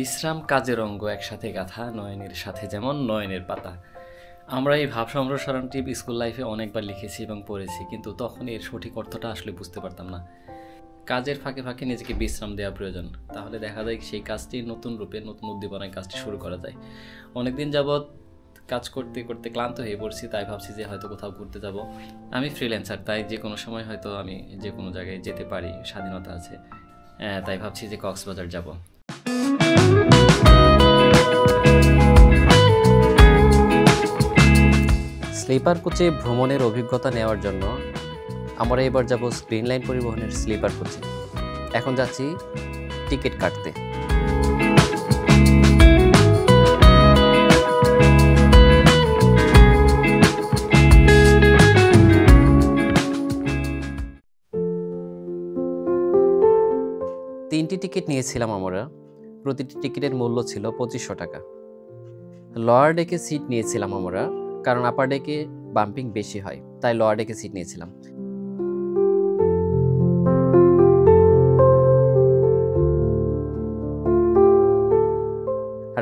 বিশ্রাম কাজের অঙ্গ একসাথে গাথা নয়নের সাথে যেমন নয়নের পাতা। আমরা এই ভাব সম্প্রসারণটি স্কুল লাইফে অনেকবার লিখেছি এবং পড়েছি, কিন্তু তখন এর সঠিক অর্থটা আসলে বুঝতে পারতাম না। কাজের ফাঁকে ফাঁকে নিজেকে বিশ্রাম দেওয়া প্রয়োজন, তাহলে দেখা যায় সেই কাজটি নতুন রূপে নতুন উদ্দীপনায় কাজটি শুরু করা যায়। অনেকদিন যাবৎ কাজ করতে করতে ক্লান্ত হয়ে পড়ছি, তাই ভাবছি যে হয়তো কোথাও ঘুরতে যাব। আমি ফ্রিল্যান্সার, তাই যে কোনো সময় হয়তো আমি যে কোনো জায়গায় যেতে পারি, স্বাধীনতা আছে। তাই ভাবছি যে কক্সবাজার যাব। স্লিপার কোচে ভ্রমণের অভিজ্ঞতা নেওয়ার জন্য আমরা এবার যাব স্ক্রিন লাইন পরিবহনের স্লিপার কোচে। এখন যাচ্ছি টিকিট কাটতে। তিনটি টিকিট নিয়েছিলাম আমরা, প্রতিটি টিকিটের মূল্য ছিল 2500 টাকা। লোয়ার ডেকে সিট নিয়েছিলাম আমরা, কারণ আপার ডেকে বাম্পিং বেশি হয়, তাই লোয়ার ডেকে সিট নিয়েছিলাম।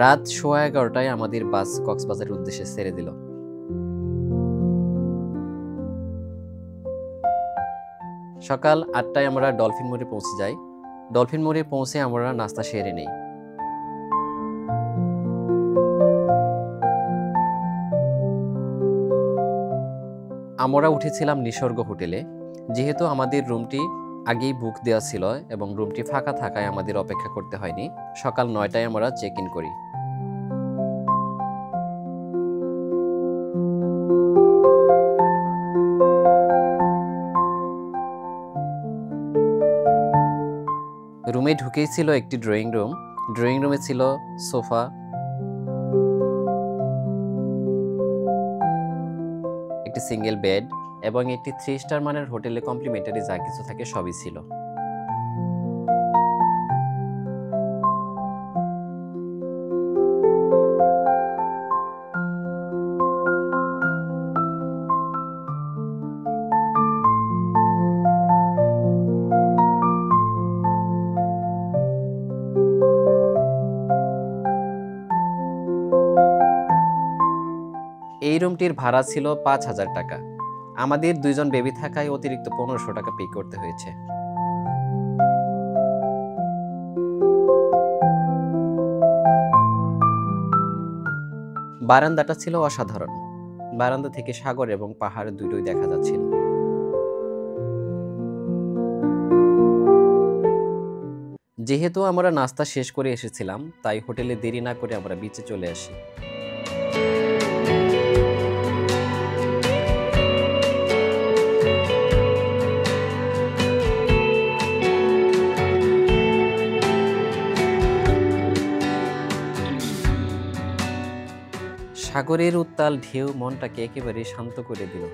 রাত 11:15টায় আমাদের বাস কক্সবাজারের উদ্দেশ্যে ছেড়ে দিল। সকাল 8টায় আমরা ডলফিন মোড়ে পৌঁছে যাই। ডলফিন মোড়ে পৌঁছে আমরা নাস্তা সেরে নেই। আমরা উঠেছিলাম নিসর্গ হোটেলে। যেহেতু আমাদের রুমটি আগেই বুক দেওয়া ছিল এবং রুমটি ফাঁকা থাকায় আমাদের অপেক্ষা করতে হয়নি। সকাল 9টায় আমরা চেক ইন করি। রুমে ঢুকেই ছিল একটি ড্রয়িং রুম। ড্রয়িং রুমে ছিল সোফা, একটি সিঙ্গেল বেড এবং একটি 3 স্টার মানের হোটেলে কমপ্লিমেন্টারি যা কিছু থাকে সবই ছিল। এই রুমটির ভাড়া ছিল 5000 টাকা। আমাদের 2 জন বেবি থাকায় অতিরিক্ত 1500 টাকা পে করতে হয়েছে। বারান্দাটা ছিল অসাধারণ। বারান্দা থেকে সাগর এবং পাহাড় দুটোই দেখা যাচ্ছিল। যেহেতু আমরা নাস্তা শেষ করে এসেছিলাম, তাই হোটেলে দেরি না করে আমরা বিচে চলে আসি। সাগরের উত্তাল ঢেউ মনটাকে একেবারে শান্ত করে দিল।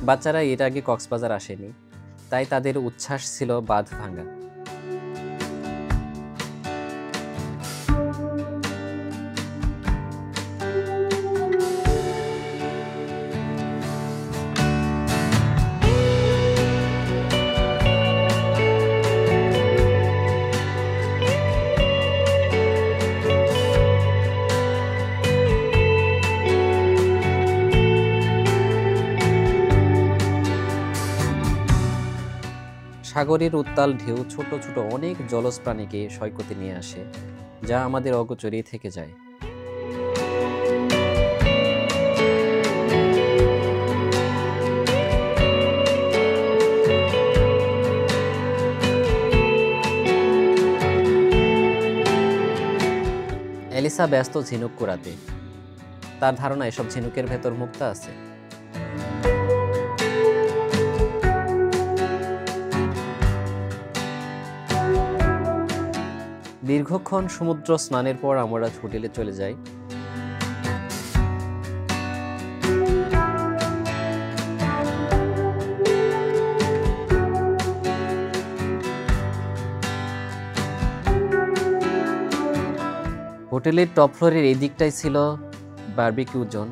বাচ্চারা এর আগে কক্সবাজার আসেনি, তাই তাদের উচ্ছ্বাস ছিল বাঁধ ভাঙা। সাগরের উত্তাল ঢেউ ছোট ছোট অনেক জলজ প্রাণীকে সৈকতে নিয়ে আসে, যা আমাদের অগোচরেই থেকে যায়। এলিসা ব্যস্ত ঝিনুক কুড়াতে। তার ধারণা এসব ঝিনুকের ভেতর মুক্তা আছে। দীর্ঘক্ষণ সমুদ্র স্নানের পর আমরা হোটেলে চলে যাই। হোটেলের টপ ফ্লোরের এই দিকটাই ছিল বারবিকিউ জোন।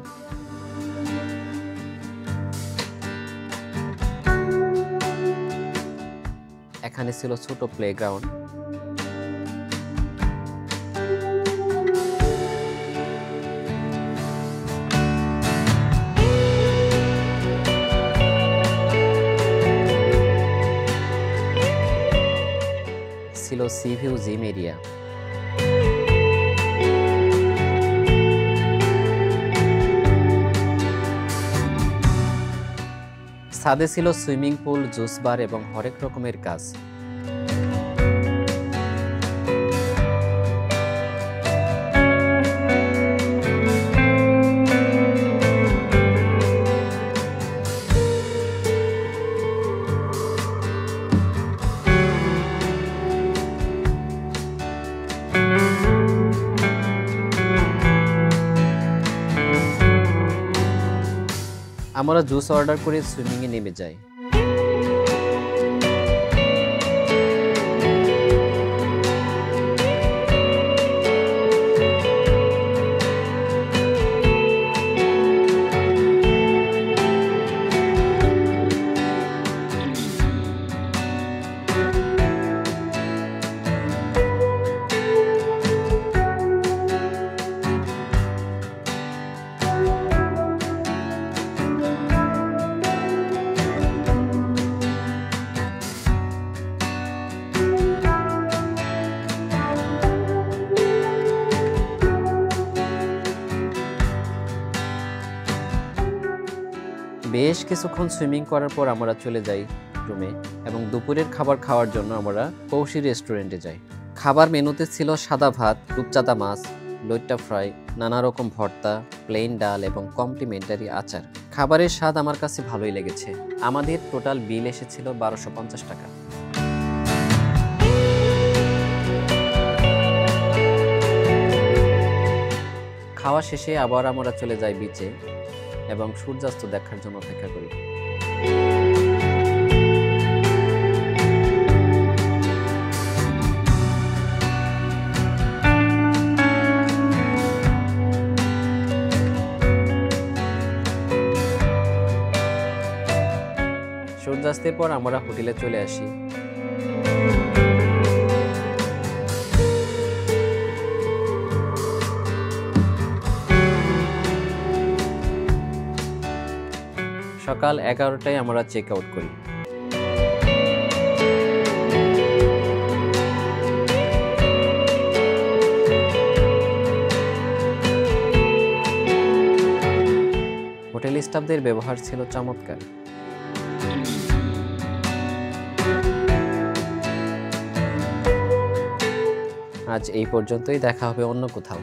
এখানে ছিল ছোট প্লেগ্রাউন্ড। ছিল সি ভিউ জিম এরিয়া। ছাদে ছিল সুইমিং পুল, জুস বার এবং হরেক রকমের কাজ। আমরা জুস অর্ডার করে সুইমিংয়ে নেমে যাই। বেশ কিছুক্ষণ সুইমিং করার পর আমরা চলে যাই রুমে এবং দুপুরের খাবার খাওয়ার জন্য আমরা পৌষি রেস্টুরেন্টে যাই। খাবার মেনুতে ছিল সাদা ভাত, রূপচাঁদা মাছ, লইট্টা ফ্রাই, নানা রকম ভর্তা, প্লেন ডাল এবং কমপ্লিমেন্টারি আচার। খাবারের স্বাদ আমার কাছে ভালোই লেগেছে। আমাদের টোটাল বিল এসেছিল 1250 টাকা। খাওয়া শেষে আবার আমরা চলে যাই বিচে এবং সূর্যাস্ত দেখার জন্য অপেক্ষা করি। সূর্যাস্তের পর আমরা হোটেলে চলে আসি। সকাল 11টায় আমরা চেক আউট করি। হোটেল স্টাফদের ব্যবহার ছিল চমৎকার। আজ এই পর্যন্তই, দেখা হবে অন্য কোথাও।